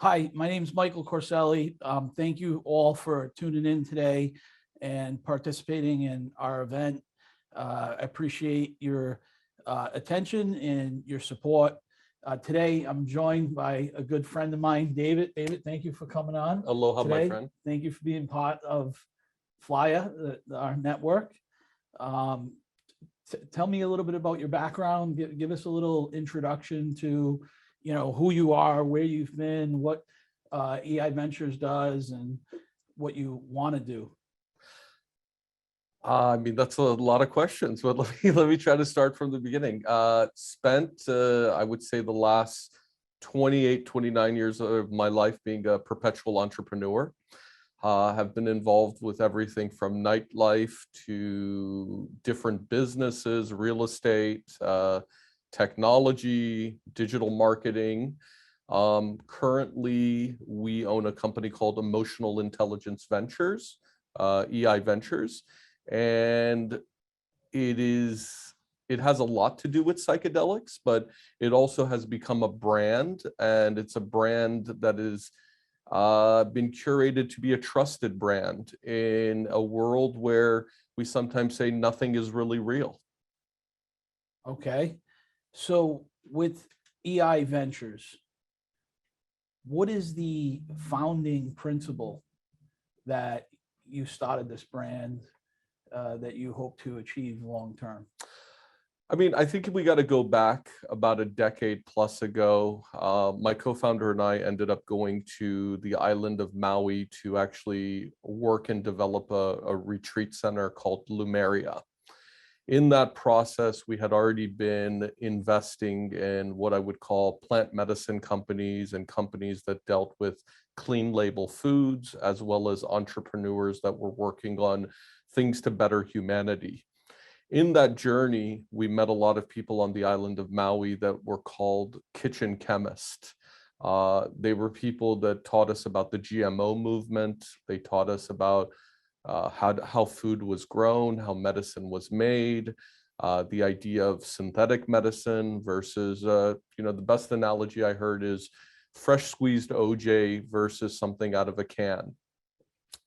Hi, my name is Michael Corselli. Thank you all for tuning in today and participating in our event. I appreciate your attention and your support. Today, I'm joined by a good friend of mine, David. David, thank you for coming on Aloha, today. my friend. Thank you for being part of Flya, our network. Tell me a little bit about your background. Give us a little introduction to, who you are, where you've been, what EI.Ventures does, and what you want to do. I mean, that's a lot of questions, but let me try to start from the beginning. Spent, I would say, the last 28, 29 years of my life being a perpetual entrepreneur. Have been involved with everything from nightlife to different businesses, real estate, technology, digital marketing. Currently, we own a company called Emotional Intelligence Ventures, EI.Ventures, and it has a lot to do with psychedelics, but it also has become a brand, and it's a brand that is been curated to be a trusted brand in a world where we sometimes say nothing is really real. Okay, so with EI.Ventures, what is the founding principle that you started this brand that you hope to achieve long term? I mean, I think we got to go back about a decade plus ago. My co-founder and I ended up going to the island of Maui to actually work and develop a retreat center called Lumeria. In that process, we had already been investing in what I would call plant medicine companies and companies that dealt with clean label foods, as well as entrepreneurs that were working on things to better humanity. In that journey, we met a lot of people on the island of Maui that were called kitchen chemists. They were people that taught us about the GMO movement. They taught us about how food was grown, how medicine was made, the idea of synthetic medicine versus, the best analogy I heard is fresh squeezed OJ versus something out of a can.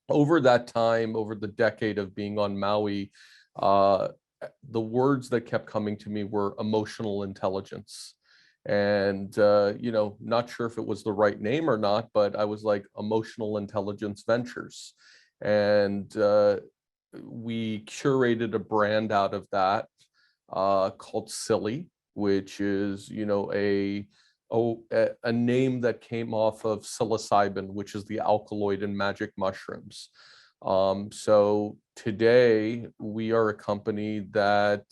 Over that time, over the decade of being on Maui, the words that kept coming to me were emotional intelligence. And, not sure if it was the right name or not, but I was like, Emotional Intelligence Ventures. And we curated a brand out of that called Silly, which is, a name that came off of psilocybin, which is the alkaloid in magic mushrooms. So today we are a company that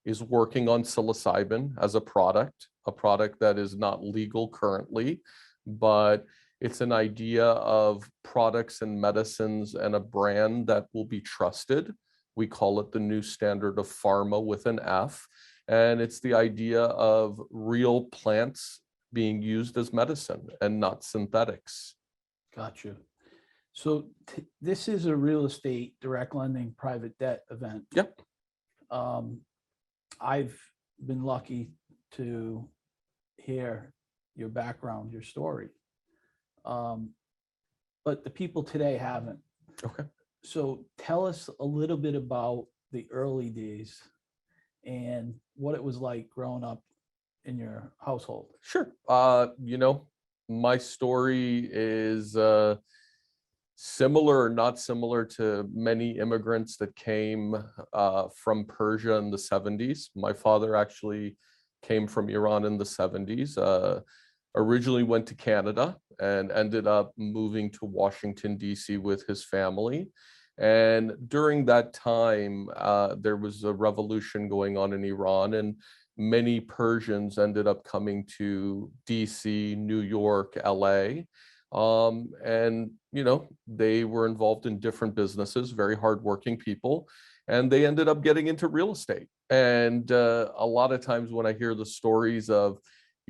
is working on psilocybin as a product that is not legal currently, but it's an idea of products and medicines and a brand that will be trusted. We call it the new standard of pharma with an F. And it's the idea of real plants being used as medicine and not synthetics. Gotcha. So this is a real estate direct lending private debt event. Yep. I've been lucky to hear your background, your story. But the people today haven't. Okay. So tell us a little bit about the early days and what it was like growing up in your household. Sure. My story is similar or not similar to many immigrants that came from Persia in the 70s. My father actually came from Iran in the 70s. Originally went to Canada and ended up moving to Washington, D.C. with his family. And during that time, there was a revolution going on in Iran, and many Persians ended up coming to DC, New York, LA. And, they were involved in different businesses, very hardworking people, and they ended up getting into real estate. And a lot of times when I hear the stories of,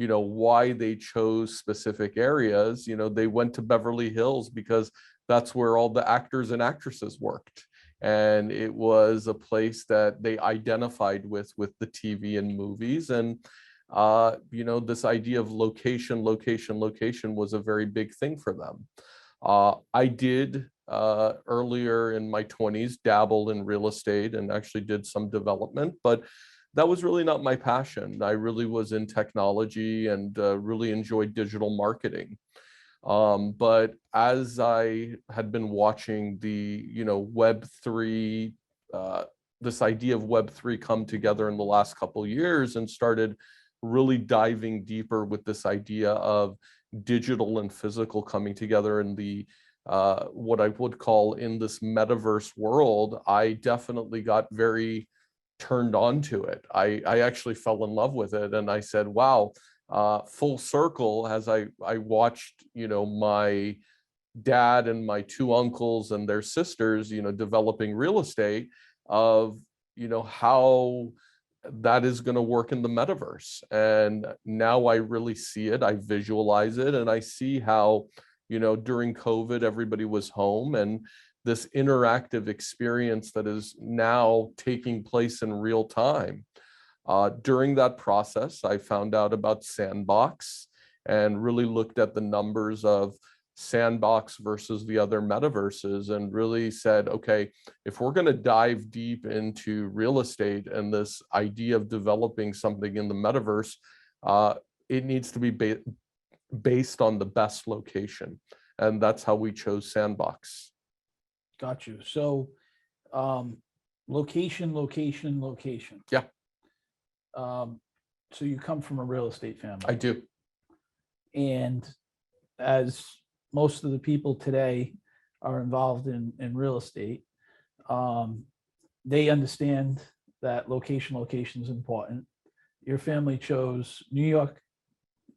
why they chose specific areas, they went to Beverly Hills because that's where all the actors and actresses worked. And it was a place that they identified with the TV and movies. And this idea of location, location, location was a very big thing for them. I did earlier in my 20s dabble in real estate and actually did some development, but that was really not my passion. I really was in technology and really enjoyed digital marketing. But as I had been watching the, Web3, this idea of Web3 come together in the last couple of years and started really diving deeper with this idea of digital and physical coming together in the what I would call in this metaverse world, I definitely got very turned on to it. I actually fell in love with it, and I said, wow, full circle, as I watched, my dad and my two uncles and their sisters, developing real estate, of, how that is going to work in the metaverse. And now I really see it, I visualize it, and I see how, during COVID, everybody was home, and this interactive experience that is now taking place in real time. During that process, I found out about Sandbox and really looked at the numbers of Sandbox versus the other metaverses and really said, okay, if we're going to dive deep into real estate and this idea of developing something in the metaverse, it needs to be based on the best location. And that's how we chose Sandbox. Got you. So location, location, location. Yeah. So you come from a real estate family. I do. And as most of the people today are involved in real estate, they understand that location is important. Your family chose New York,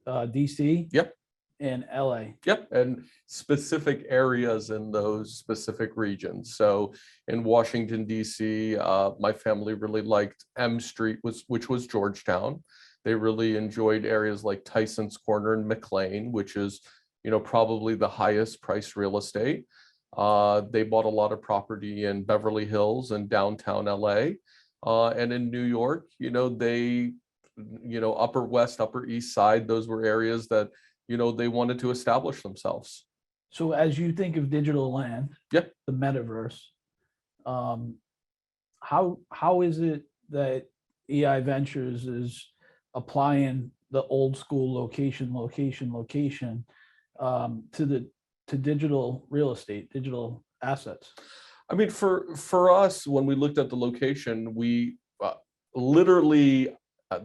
DC. Yep. And LA. Yep, and specific areas in those specific regions. So in Washington, D.C., my family really liked M Street, which was Georgetown. They really enjoyed areas like Tyson's Corner and McLean, which is, probably the highest priced real estate. They bought a lot of property in Beverly Hills and downtown LA. And in New York, they, Upper West, Upper East Side, those were areas that they wanted to establish themselves. So as you think of digital land, yeah, the metaverse, how is it that EI.Ventures is applying the old school location to digital real estate, digital assets? I mean, for us, when we looked at the location, we literally,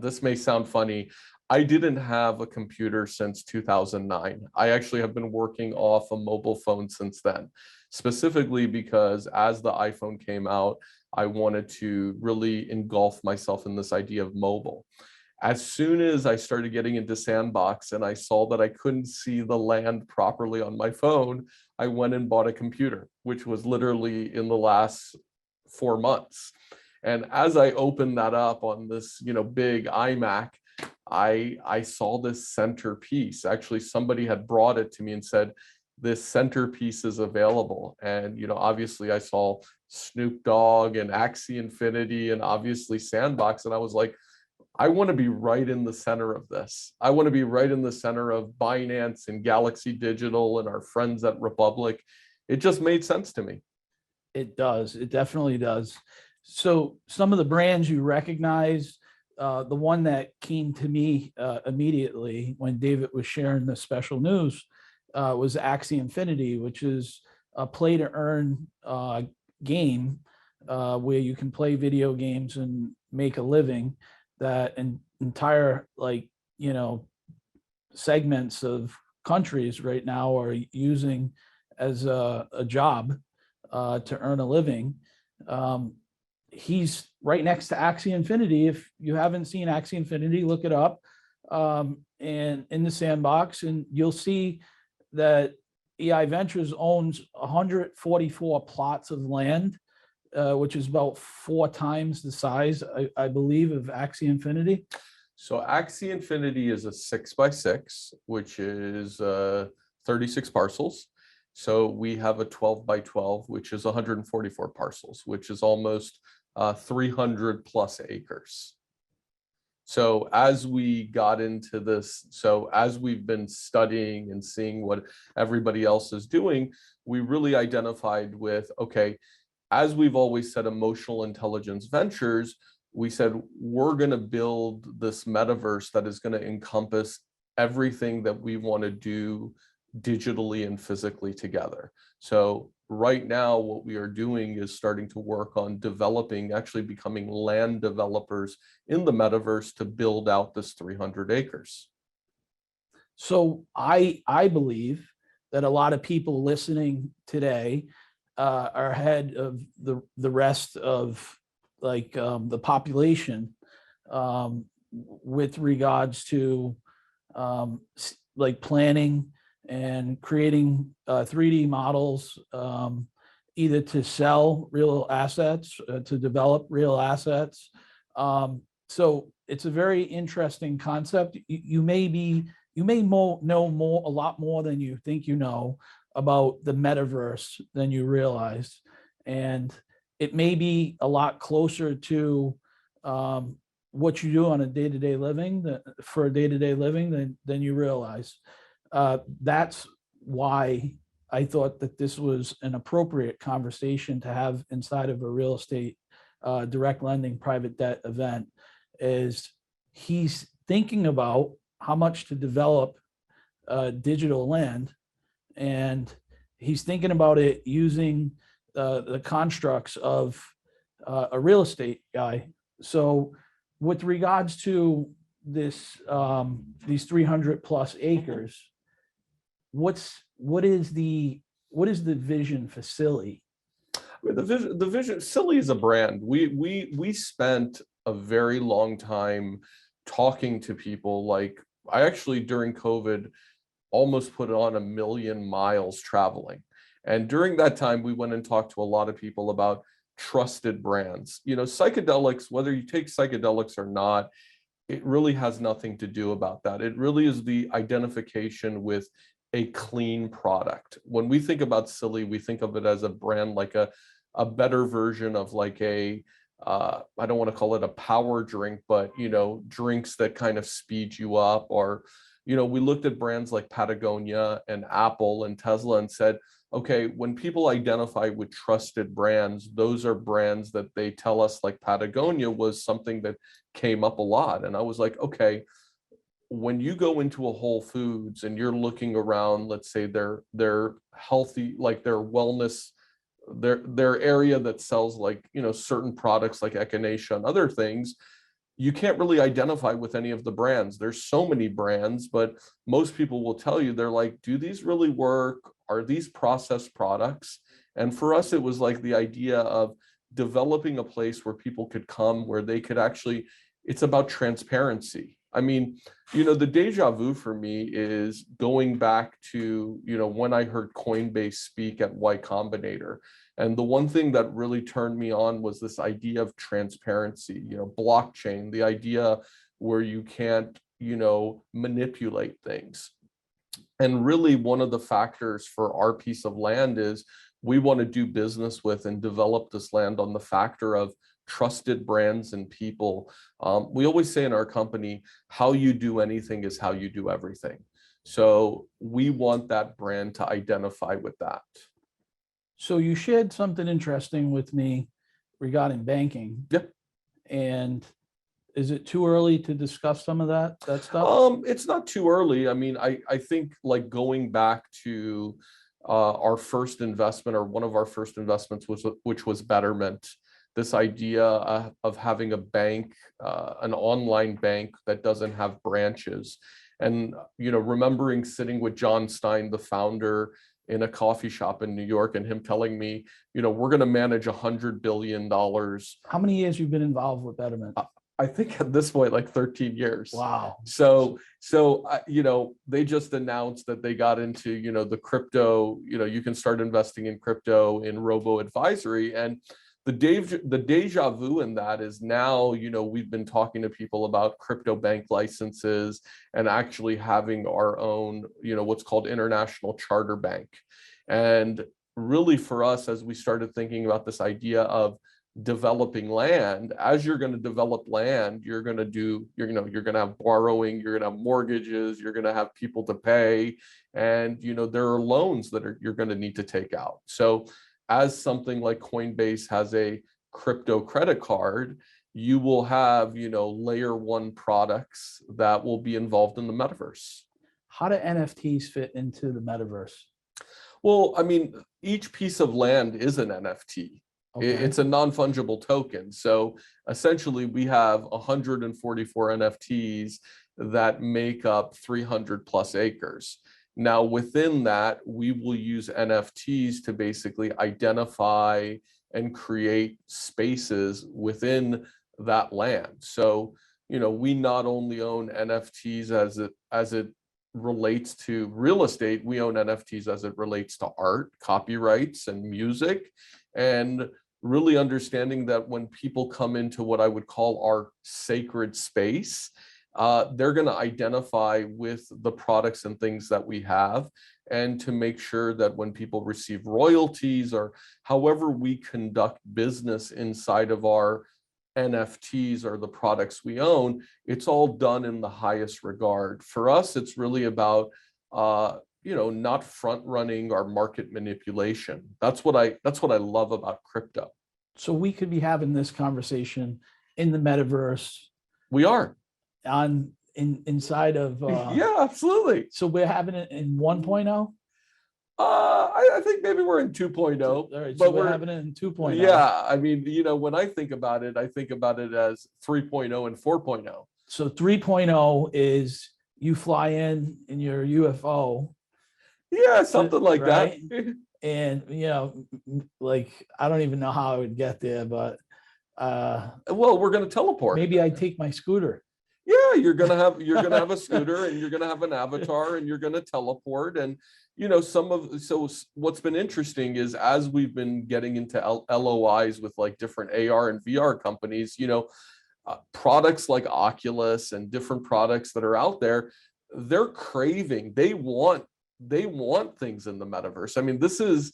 this may sound funny, I didn't have a computer since 2009. I actually have been working off a mobile phone since then, specifically because as the iPhone came out, I wanted to really engulf myself in this idea of mobile. As soon as I started getting into Sandbox and I saw that I couldn't see the land properly on my phone, I went and bought a computer, which was literally in the last 4 months. And as I opened that up on this, big iMac, I saw this centerpiece. Actually, somebody had brought it to me and said, this centerpiece is available. And, obviously I saw Snoop Dogg and Axie Infinity and obviously Sandbox. And I was like, I want to be right in the center of this. I want to be right in the center of Binance and Galaxy Digital and our friends at Republic. It just made sense to me. It does. It definitely does. So some of the brands you recognize, the one that came to me immediately when David was sharing the special news was Axie Infinity, which is a play to earn game where you can play video games and make a living. That entire segments of countries right now are using as a job to earn a living. He's right next to Axie Infinity. If you haven't seen Axie Infinity, look it up, and in the Sandbox, and you'll see that EI.Ventures owns 144 plots of land, which is about 4 times the size, I believe, of Axie Infinity. So Axie Infinity is a 6x6, which is 36 parcels. So we have a 12x12, which is 144 parcels, which is almost 300 plus acres. So as we got into this, so as we've been studying and seeing what everybody else is doing, we really identified with, okay, as we've always said, emotional intelligence ventures, we said, we're going to build this metaverse that is going to encompass everything that we want to do digitally and physically together. So right now, what we are doing is starting to work on developing, actually becoming land developers in the metaverse to build out this 300 acres. So I believe that a lot of people listening today are ahead of the rest of the population with regards to like planning and creating 3D models, either to sell real assets, to develop real assets. So it's a very interesting concept. You may know a lot more than you think you know about the metaverse than you realize, and it may be a lot closer to what you do on a day-to-day living than you realize. That's why I thought that this was an appropriate conversation to have inside of a real estate direct lending private debt event. Is he's thinking about how much to develop digital land, and he's thinking about it using the constructs of a real estate guy. So with regards to this these 300 plus acres, what is the vision for Silly? I mean, the vision, Silly is a brand. We spent a very long time talking to people. Like, I actually, during COVID, almost put on 1 million miles traveling. And during that time, we went and talked to a lot of people about trusted brands. You know, psychedelics, whether you take psychedelics or not, it really has nothing to do about that. It really is the identification with a clean product. When we think about Silly, we think of it as a brand, like a better version of like a, I don't want to call it a power drink, but, you know, drinks that kind of speed you up. Or, you know, we looked at brands like Patagonia and Apple and Tesla and said, okay, when people identify with trusted brands, those are brands that they tell us, like Patagonia was something that came up a lot. And I was like, okay, when you go into a Whole Foods and you're looking around, let's say their healthy, like their wellness, their area that sells, like, you know, certain products like echinacea and other things, you can't really identify with any of the brands. There's so many brands, but most people will tell you, they're like, do these really work? Are these processed products? And for us, it was like the idea of developing a place where people could come, where they could actually, it's about transparency. I mean, you know, the deja vu for me is going back to, you know, when I heard Coinbase speak at Y Combinator. And the one thing that really turned me on was this idea of transparency, you know, blockchain, the idea where you can't, you know, manipulate things. And really, one of the factors for our piece of land is we want to do business with and develop this land on the factor of trusted brands and people. We always say in our company, how you do anything is how you do everything. So we want that brand to identify with that. So you shared something interesting with me regarding banking. Yep. And is it too early to discuss some of that stuff? It's not too early. I mean, I think, like, going back to our first investment, or one of our first investments, which was Betterment. This idea of having a bank, an online bank that doesn't have branches. And, you know, remembering sitting with John Stein, the founder, in a coffee shop in New York, and him telling me, you know, we're going to manage $100 billion. How many years you've been involved with Betterment? I think at this point, like 13 years. Wow. So you know, they just announced that they got into, you know, the crypto, you know, you can start investing in crypto in robo advisory. And the deja vu in that is now, you know, we've been talking to people about crypto bank licenses and actually having our own, you know, what's called international charter bank. And really, for us, as we started thinking about this idea of developing land. As you're going to develop land, you're going to have borrowing, you're going to have mortgages, you're going to have people to pay, and there are loans that you're going to need to take out. So as something like Coinbase has a crypto credit card, you will have layer one products that will be involved in the metaverse. How do NFTs fit into the metaverse? Well, I mean, each piece of land is an NFT. Okay. It's a non-fungible token. So essentially we have 144 NFTs that make up 300 plus acres. Now within that, we will use NFTs to basically identify and create spaces within that land. So, we not only own NFTs as it relates to real estate, we own NFTs as it relates to art, copyrights, and music, and really understanding that when people come into what I would call our sacred space, they're going to identify with the products and things that we have, and to make sure that when people receive royalties or however we conduct business inside of our NFTs or the products we own, it's all done in the highest regard. For us, it's really about not front running or market manipulation. That's what I love about crypto. So we could be having this conversation in the metaverse. We are inside of yeah, absolutely. So we're having it in 1.0. I think maybe we're in 2.0. All right, but so we're having it in 2.0. Yeah, I mean, when I think about it as 3.0 and 4.0. So 3.0 is you fly in your UFO. Yeah, something like right? that. And like I don't even know how I would get there, but well, we're going to teleport. Maybe I take my scooter. Yeah, you're gonna have a scooter, and you're gonna have an avatar, and you're gonna teleport. And so what's been interesting is, as we've been getting into LOIs with like different AR and VR companies, products like Oculus and different products that are out there, they're craving, they want things in the metaverse. I mean, this is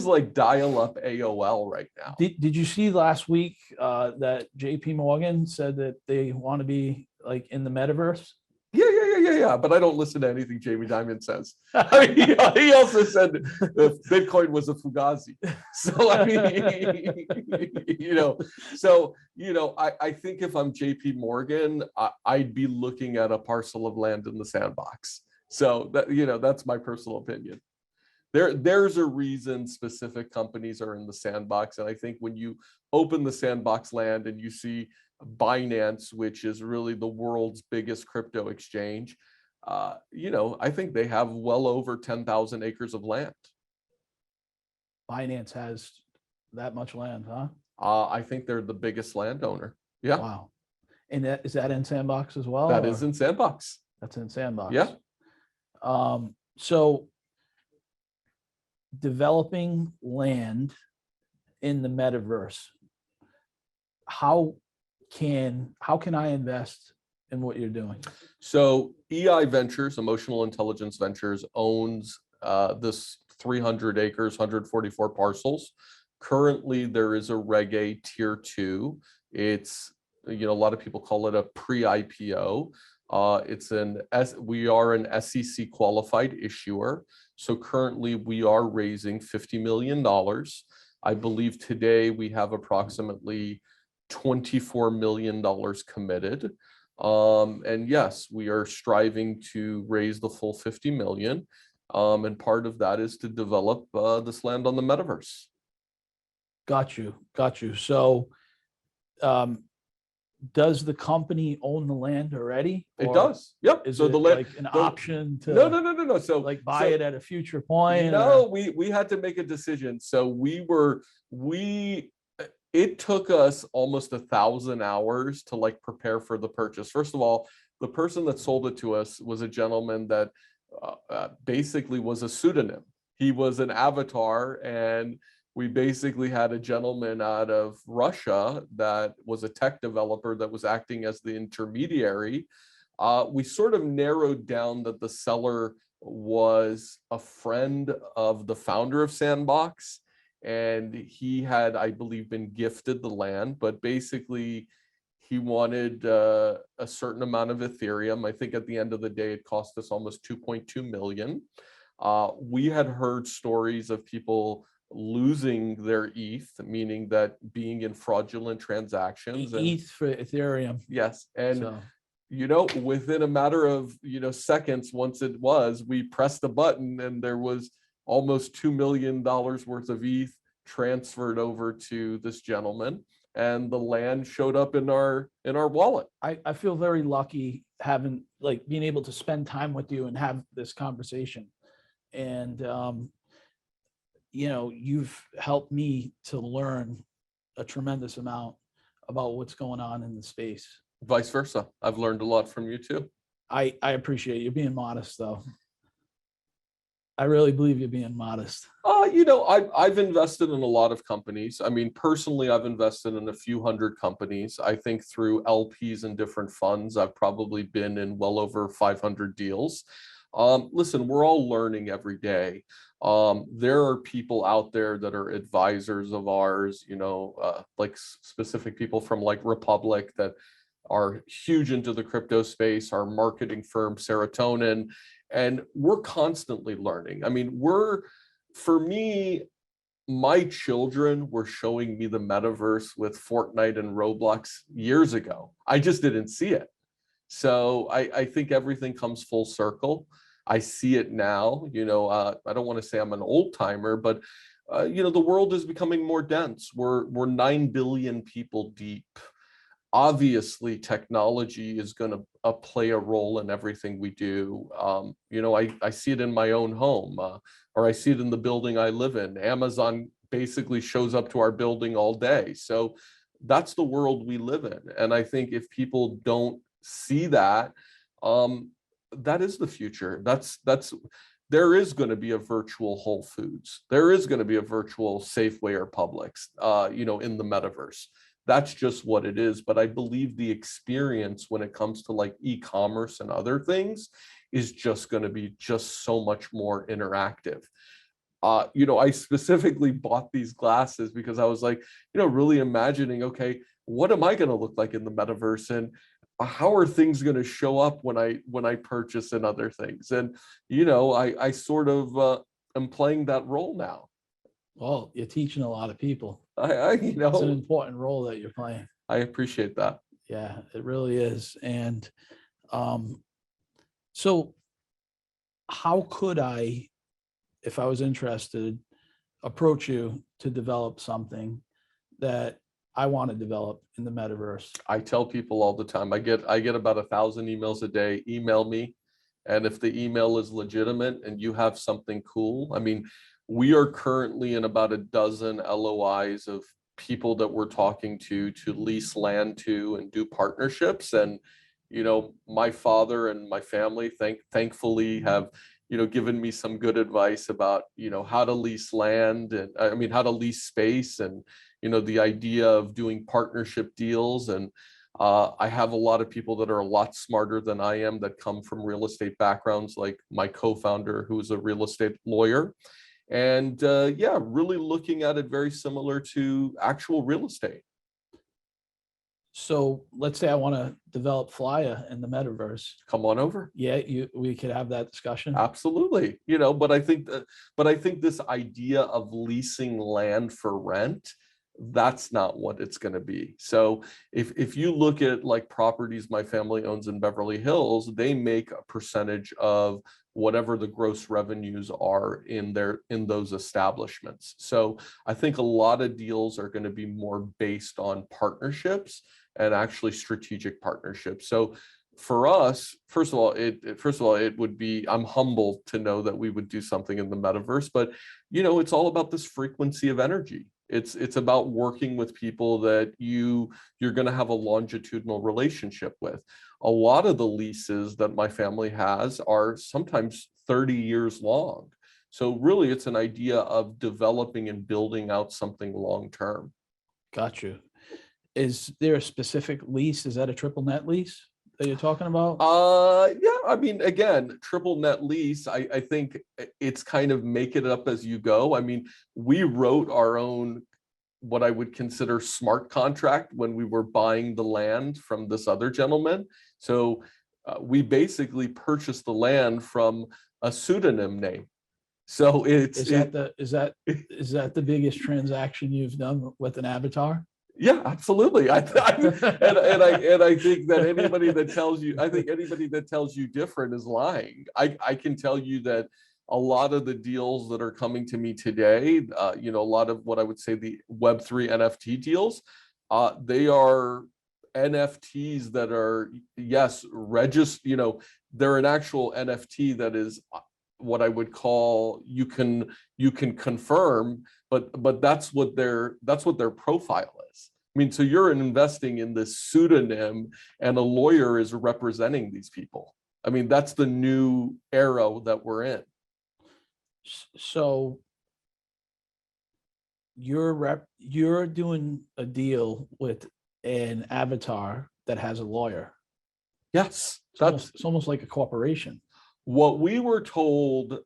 like dial-up AOL right now. Did you see last week that JP Morgan said that they want to be like in the metaverse? Yeah. But I don't listen to anything Jamie Dimon says. I mean, he also said that Bitcoin was a fugazi. So I mean, I think if I'm JP Morgan, I'd be looking at a parcel of land in the Sandbox. So that that's my personal opinion. There's a reason specific companies are in the Sandbox. And I think when you open the Sandbox land and you see Binance, which is really the world's biggest crypto exchange, I think they have well over 10,000 acres of land. Binance has that much land, huh? I think they're the biggest landowner. Yeah. Wow. And is that in Sandbox as well? That is in Sandbox. That's in Sandbox. Yeah. So developing land in the metaverse, how can I invest in what you're doing? So EI.Ventures, Emotional Intelligence Ventures, owns this 300 acres, 144 parcels. Currently, there is a Reg A Tier 2. It's, a lot of people call it a pre-IPO. We are an SEC qualified issuer. So currently we are raising $50 million. I believe today we have approximately $24 million committed. And yes, we are striving to raise the full 50 million. And part of that is to develop this land on the metaverse. Got you. So does the company own the land already? It does. Yep. Is so the land like an option to no. So like buy it at a future point? No, we had to make a decision. So it took us almost 1,000 hours to like prepare for the purchase. First of all, the person that sold it to us was a gentleman that basically was a pseudonym. He was an avatar, and we basically had a gentleman out of Russia that was a tech developer that was acting as the intermediary. We sort of narrowed down that the seller was a friend of the founder of Sandbox, and he had, I believe, been gifted the land, but basically he wanted a certain amount of Ethereum. I think at the end of the day, it cost us almost 2.2 million. We had heard stories of people losing their ETH, meaning that being in fraudulent transactions. And ETH for Ethereum. yes, and So within a matter of seconds, once we pressed the button and there was almost $2 million worth of ETH transferred over to this gentleman, and the land showed up in our wallet. I feel very lucky having being able to spend time with you and have this conversation. And you've helped me to learn a tremendous amount about what's going on in the space. Vice versa. I've learned a lot from you too. I appreciate you being modest, though. I really believe you're being modest. I've invested in a lot of companies. I mean, personally, I've invested in a few hundred companies. I think through LPs and different funds, I've probably been in well over 500 deals. Listen, we're all learning every day. There are people out there that are advisors of ours, like specific people from like Republic that are huge into the crypto space, our marketing firm, Serotonin, and we're constantly learning. I mean, for me, my children were showing me the metaverse with Fortnite and Roblox years ago. I just didn't see it. So I think everything comes full circle. I see it now. I don't want to say I'm an old timer, but the world is becoming more dense. We're 9 billion people deep. Obviously, technology is going to play a role in everything we do. I see it in my own home, or I see it in the building I live in. Amazon basically shows up to our building all day. So that's the world we live in. And I think if people don't see that, that is the future. There is going to be a virtual Whole Foods. There is going to be a virtual Safeway or Publix, in the metaverse. That's just what it is. But I believe the experience when it comes to like e-commerce and other things is just going to be just so much more interactive. I specifically bought these glasses because I was like, really imagining, okay, what am I going to look like in the metaverse? And how are things going to show up when I purchase and other things? And, I sort of am playing that role now. Well, you're teaching a lot of people. It's an important role that you're playing. I appreciate that. Yeah, it really is. And so how could I, if I was interested, approach you to develop something that I want to develop in the metaverse? I tell people all the time, I get about 1,000 emails a day. Email me. And if the email is legitimate and you have something cool, I mean, we are currently in about a dozen LOIs of people that we're talking to lease land to and do partnerships. And, my father and my family thankfully have, given me some good advice about, how to lease land and how to lease space and, the idea of doing partnership deals. And I have a lot of people that are a lot smarter than I am that come from real estate backgrounds, like my co-founder, who is a real estate lawyer. And really looking at it very similar to actual real estate. So let's say I want to develop Flyer in the metaverse. Come on over. Yeah, we could have that discussion. Absolutely. But I think this idea of leasing land for rent, that's not what it's going to be. So if you look at like properties my family owns in Beverly Hills, they make a percentage of whatever the gross revenues are in those establishments. So I think a lot of deals are going to be more based on partnerships and actually strategic partnerships. So for us, first of all, it would be, I'm humbled to know that we would do something in the metaverse, but it's all about this frequency of energy. It's about working with people that you're going to have a longitudinal relationship with. A lot of the leases that my family has are sometimes 30 years long. So really, it's an idea of developing and building out something long-term. Got you. Is there a specific lease? Is that a triple net lease? that you're talking about? Yeah, I mean, again, triple net lease, I think it's kind of make it up as you go. I mean, we wrote our own, what I would consider smart contract when we were buying the land from this other gentleman. So we basically purchased the land from a pseudonym name. So Is that the biggest transaction you've done with an avatar? yeah, absolutely. And I think that anybody that tells you, I think anybody that tells you different is lying. I can tell you that a lot of the deals that are coming to me today, you know, a lot of what I would say the Web3 NFT deals, they are NFTs that are, yes, you know, they're an actual NFT that is what I would call you can confirm, but that's what their profile is. I mean, so you're investing in this pseudonym and a lawyer is representing these people. I mean, that's the new era that we're in. So you're doing a deal with an avatar that has a lawyer. Yes, It's almost like a corporation. what we were told.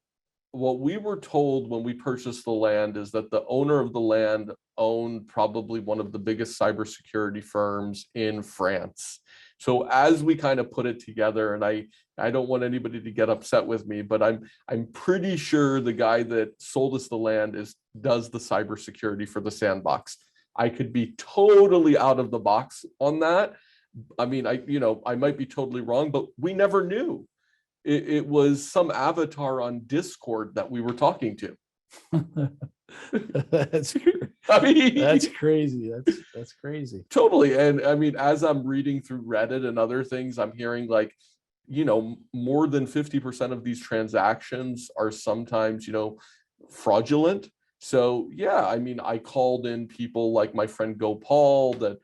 What we were told when we purchased the land is that the owner of the land owned probably one of the biggest cybersecurity firms in France. So as we kind of put it together, and I don't want anybody to get upset with me, but I'm pretty sure the guy that sold us the land does the cybersecurity for the Sandbox. I could be totally out of the box on that. I mean, I might be totally wrong, but we never knew. It was some avatar on Discord that we were talking to. That's I mean, that's crazy. That's crazy. totally. And I mean, as I'm reading through Reddit and other things, I'm hearing like, you know, more than 50% of these transactions are sometimes, you know, fraudulent. So yeah, I mean, I called in people like my friend Gopal that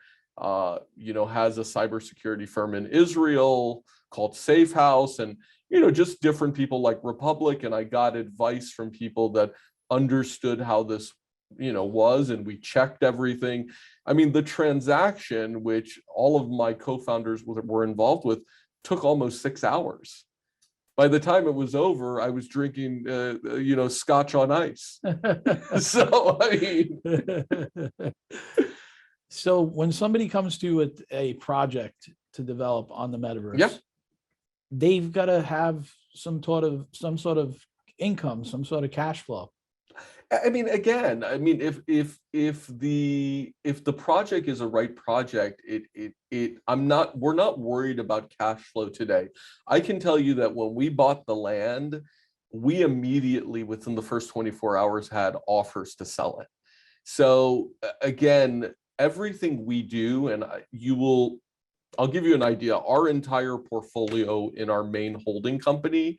you know, has a cybersecurity firm in Israel called Safe House, and you know, just different people like Republic, and I got advice from people that understood how this, you know, was, and we checked everything. I mean, the transaction, which all of my co-founders were involved with, took almost 6 hours. By the time it was over, I was drinking, you know, scotch on ice. So, I mean, so when somebody comes to you with a project to develop on the metaverse, yeah, they've got to have some sort of income, some sort of cash flow. I mean, again, I mean, if the project is a right project, we're not worried about cash flow today. I can tell you that when we bought the land, we immediately within the first 24 hours had offers to sell it. So again, everything we do, and I'll give you an idea. Our entire portfolio in our main holding company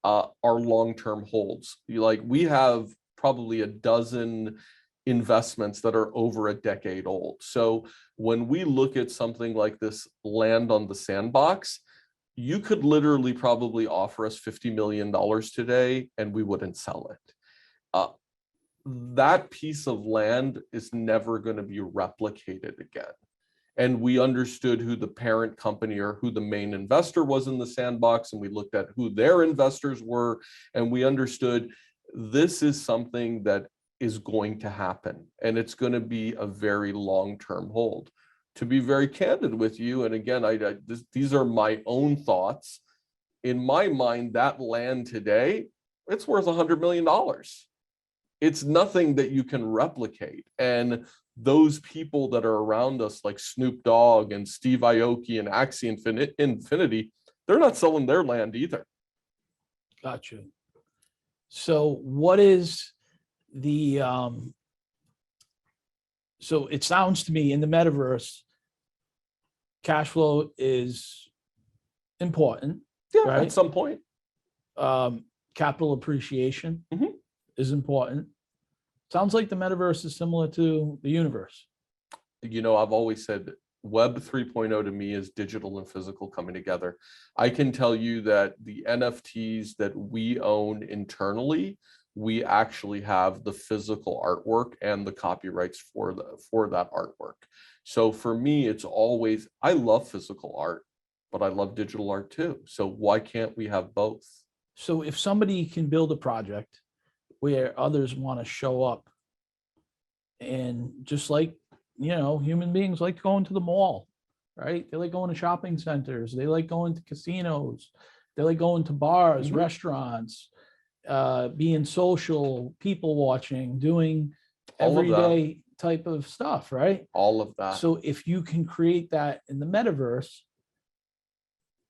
are long-term holds. We have probably a dozen investments that are over a decade old. So when we look at something like this land on the Sandbox, you could literally probably offer us $50 million today and we wouldn't sell it. That piece of land is never going to be replicated again. And we understood who the parent company or who the main investor was in the Sandbox, and we looked at who their investors were, and we understood this is something that is going to happen, and it's going to be a very long-term hold. To be very candid with you, and again, these are my own thoughts. In my mind, that land today, it's worth $100 million. It's nothing that you can replicate. And those people that are around us, like Snoop Dogg and Steve Aoki and Axie Infinity, they're not selling their land either. Gotcha. So what is the, so it sounds to me in the metaverse, cash flow is important. Yeah, right? at some point. Capital appreciation Mhm. is important. Sounds like the metaverse is similar to the universe. You know, I've always said Web 3.0 to me is digital and physical coming together. I can tell you that the NFTs that we own internally, we actually have the physical artwork and the copyrights for that artwork. So for me, it's always, I love physical art. but I love digital art too. So why can't we have both? So if somebody can build a project where others want to show up, and just like, human beings like going to the mall, right? They like going to shopping centers. They like going to casinos. They like going to bars, restaurants, being social, people watching, doing All of that. everyday type of stuff, right? All of that. So if you can create that in the metaverse,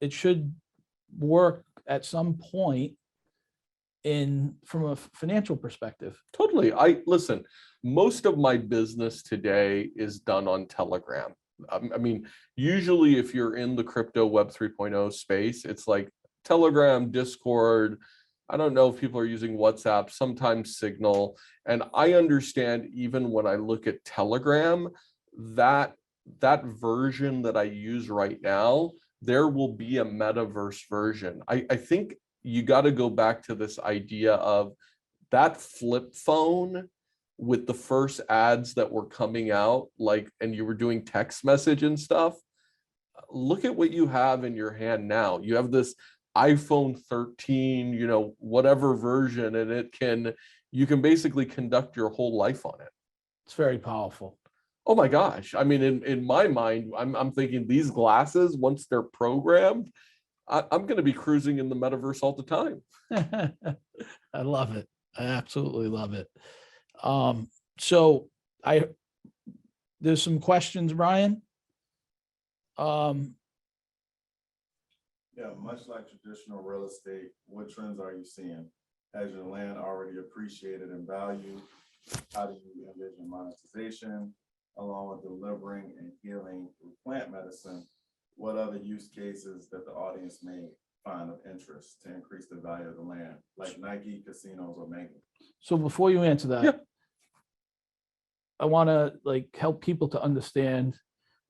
it should work at some point from a financial perspective. Totally. Listen, most of my business today is done on Telegram. I mean, usually if you're in the crypto Web 3.0 space, it's like Telegram, Discord. I don't know if people are using WhatsApp, sometimes Signal. And I understand, even when I look at Telegram, that version that I use right now, there will be a metaverse version. I think you got to go back to this idea of that flip phone with the first ads that were coming out, like, and you were doing text message and stuff. Look at what you have in your hand now. You have this iPhone 13, whatever version, and you can basically conduct your whole life on it. It's very powerful. Oh my gosh. I mean, in my mind, I'm thinking these glasses, once they're programmed, I'm going to be cruising in the metaverse all the time. I love it. I absolutely love it. So there's some questions, Brian. Yeah, much like traditional real estate, what trends are you seeing? Has your land already appreciated in value? How do you envision monetization, along with delivering and healing through plant medicine? What other use cases that the audience may find of interest to increase the value of the land, like Nike, casinos, or Mega? So before you answer that, Yeah. I want to help people to understand.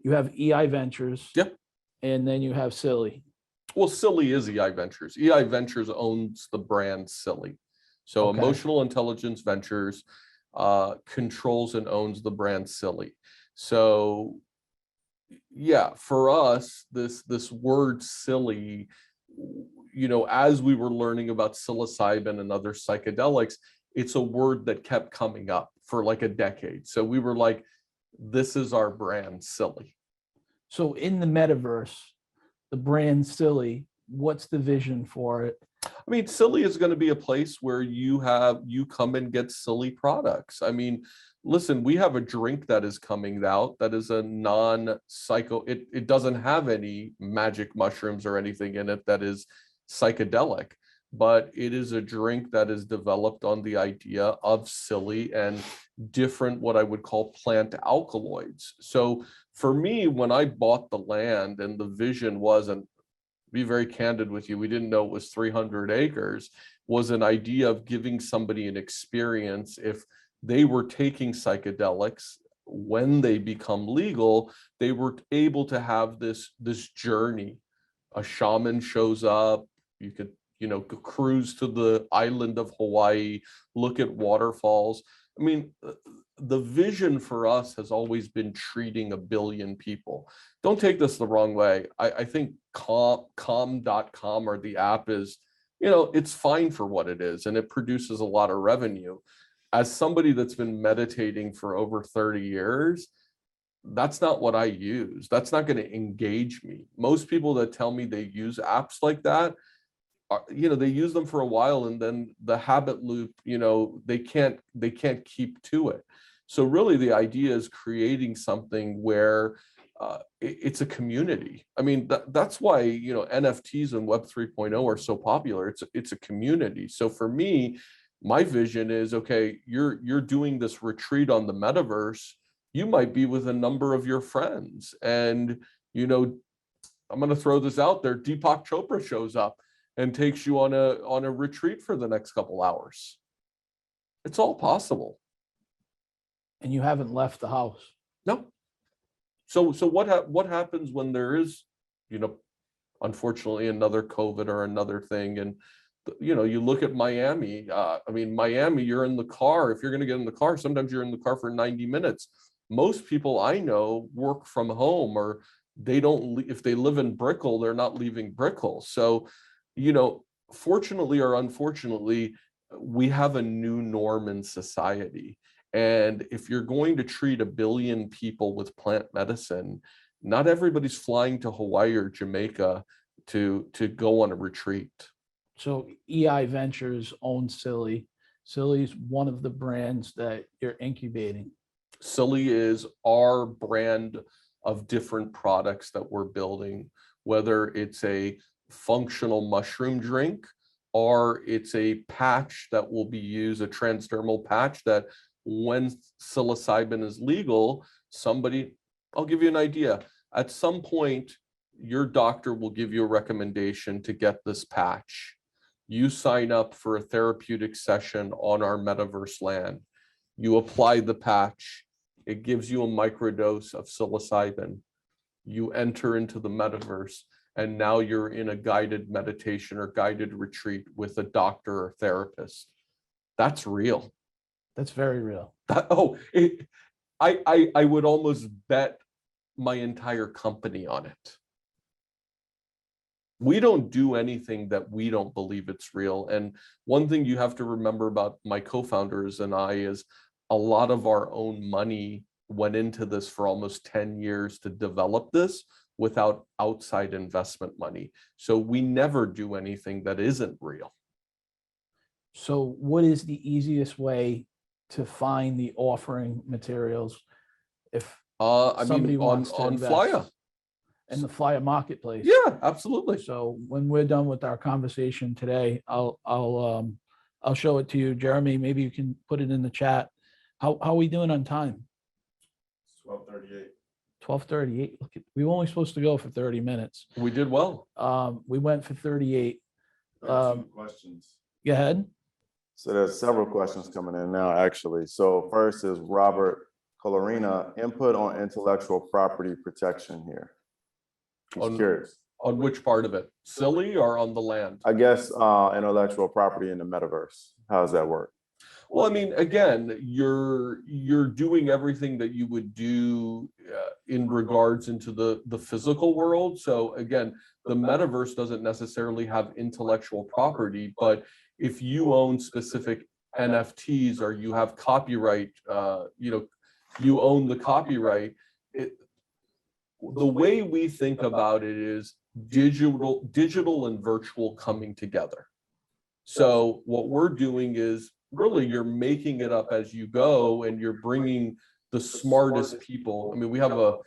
You have EI.Ventures. Yep. And then you have Silly. Well, Silly is EI.Ventures. EI.Ventures owns the brand Silly. So Okay. Emotional Intelligence Ventures controls and owns the brand Silly. So yeah, for us, this word silly, as we were learning about psilocybin and other psychedelics, it's a word that kept coming up for like a decade. So we were like, this is our brand, Silly. So in the metaverse, the brand Silly, what's the vision for it? I mean, Silly is going to be a place where you come and get silly products. I mean, listen, we have a drink that is coming out that is a non-psycho, it doesn't have any magic mushrooms or anything in it that is psychedelic, but it is a drink that is developed on the idea of silly and different, what I would call plant alkaloids. So for me, when I bought the land and the vision was, and be very candid with you, we didn't know it was 300 acres, was an idea of giving somebody an experience. If they were taking psychedelics, when they become legal, they were able to have this journey. A shaman shows up, you could cruise to the island of Hawaii, look at waterfalls. I mean, the vision for us has always been treating 1 billion people. Don't take this the wrong way. I think calm.com or the app is, it's fine for what it is, and it produces a lot of revenue. As somebody that's been meditating for over 30 years, that's not what I use. That's not going to engage me. Most people that tell me they use apps like that, they use them for a while, and then the habit loop, they can't keep to it. So really the idea is creating something where it's a community. I mean, that's why, NFTs and Web 3.0 are so popular. It's a community. So for me, my vision is, okay, you're doing this retreat on the metaverse. You might be with a number of your friends, and, I'm going to throw this out there. Deepak Chopra shows up and takes you on a retreat for the next couple hours. It's all possible. And you haven't left the house. No. So what happens when there is, unfortunately, another COVID or another thing? And you look at Miami. Miami, you're in the car. If you're going to get in the car, sometimes you're in the car for 90 minutes. Most people I know work from home, or they don't, if they live in Brickell, they're not leaving Brickell. So, you know, fortunately or unfortunately, we have a new norm in society. And if you're going to treat 1 billion people with plant medicine, not everybody's flying to Hawaii or Jamaica to go on a retreat. So EI.Ventures owns Silly. Silly is one of the brands that you're incubating. Silly is our brand of different products that we're building, whether it's a functional mushroom drink or it's a patch that will be used, a transdermal patch that when psilocybin is legal, somebody, I'll give you an idea. At some point, your doctor will give you a recommendation to get this patch. You sign up for a therapeutic session on our metaverse land. You apply the patch. It gives you a microdose of psilocybin. You enter into the metaverse, and now you're in a guided meditation or guided retreat with a doctor or therapist. That's real. That's very real. I would almost bet my entire company on it. We don't do anything that we don't believe it's real. And one thing you have to remember about my co-founders and I is a lot of our own money went into this for almost 10 years to develop this without outside investment money. So we never do anything that isn't real. So what is the easiest way to find the offering materials if I somebody mean, wants to on invest Flya. in the Flya marketplace? Yeah, absolutely. So when we're done with our conversation today, I'll show it to you, Jeremy. Maybe you can put it in the chat. How are we doing on time? 12:38. 12:38. Look, we were only supposed to go for 30 minutes. We did well. We went for 38. Two questions. Go ahead. So there's several questions coming in now, actually. So first is Robert Colorina, input on intellectual property protection here. He's curious. On which part of it? Silly or on the land? I guess intellectual property in the metaverse. How does that work? Well, I mean, again, you're doing everything that you would do in regards into the physical world. So again, the metaverse doesn't necessarily have intellectual property, but if you own specific NFTs or you have copyright, you own the copyright. The way we think about it is digital and virtual coming together. So what we're doing is really you're making it up as you go, and you're bringing the smartest people. I mean, we have a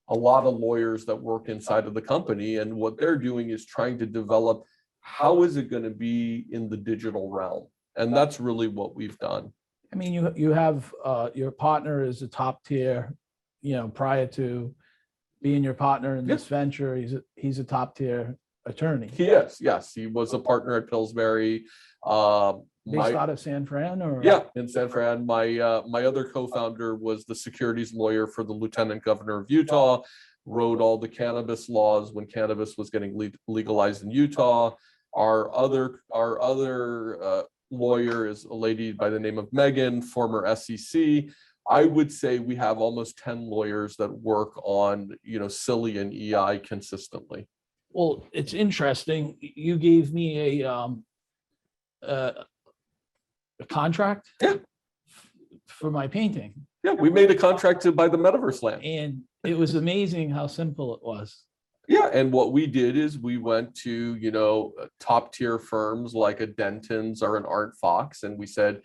lot of lawyers that work inside of the company, and what they're doing is trying to develop how is it going to be in the digital realm, and that's really what we've done. I mean, you have your partner is a top tier, prior to being your partner in this venture, he's a top tier attorney. He is, yes. He was a partner at Pillsbury. Based out of San Fran, or? Yeah, in San Fran. My other co-founder was the securities lawyer for the Lieutenant Governor of Utah, wrote all the cannabis laws when cannabis was getting legalized in Utah. Our other lawyer is a lady by the name of Megan, former SEC. I would say we have almost 10 lawyers that work on, Silly and EI consistently. Well, it's interesting. You gave me a contract for my painting. Yeah, we made a contract to buy the metaverse land. And it was amazing how simple it was. Yeah, and what we did is we went to, top tier firms like a Denton's or an Art Fox, and we said,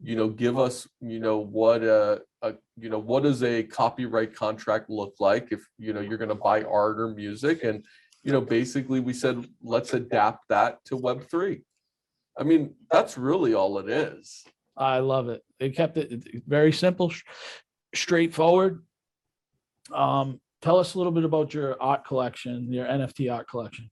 give us, what does a copyright contract look like if, you're going to buy art or music? And, basically we said, let's adapt that to Web3. I mean, that's really all it is. I love it. They kept it very simple, straightforward. Tell us a little bit about your art collection, your NFT art collection.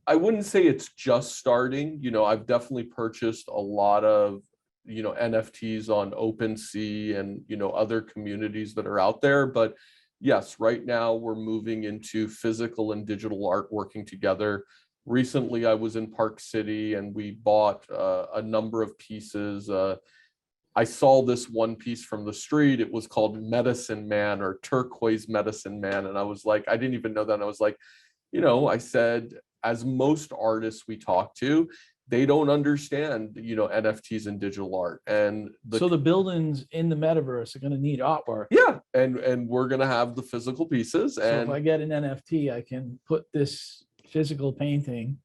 I wouldn't say it's just starting. I've definitely purchased a lot of, NFTs on OpenSea and, other communities that are out there. But yes, right now we're moving into physical and digital art working together. Recently, I was in Park City and we bought a number of pieces. I saw this one piece from the street. It was called Medicine Man or Turquoise Medicine Man. And I was like, I didn't even know that. And I was like, I said, as most artists we talk to, they don't understand, NFTs and digital art. And So the buildings in the metaverse are going to need artwork. yeah, and we're going to have the physical pieces. So if And I get an NFT, I can put this physical painting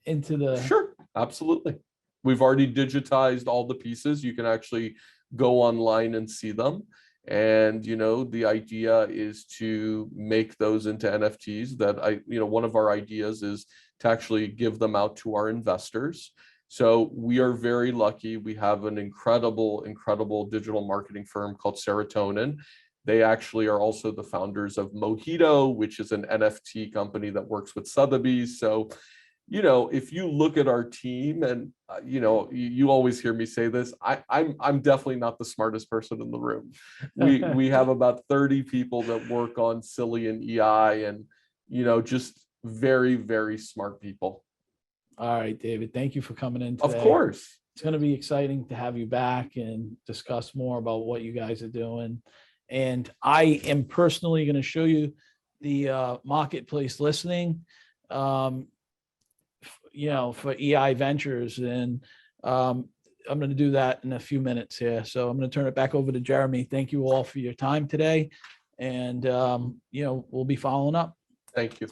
into the. sure, absolutely. We've already digitized all the pieces. You can actually go online and see them. And, the idea is to make those into NFTs that one of our ideas is to actually give them out to our investors. So we are very lucky. We have an incredible, incredible digital marketing firm called Serotonin. They actually are also the founders of Mojito, which is an NFT company that works with Sotheby's. So, if you look at our team, and you always hear me say this, I'm definitely not the smartest person in the room. We have about 30 people that work on Silly and EI, and just very, very smart people. All right, David, thank you for coming in today. Of course. It's going to be exciting to have you back and discuss more about what you guys are doing. And I am personally going to show you the marketplace listing, for EI.Ventures. And I'm going to do that in a few minutes here. So I'm going to turn it back over to Jeremy. Thank you all for your time today. And, we'll be following up. Thank you.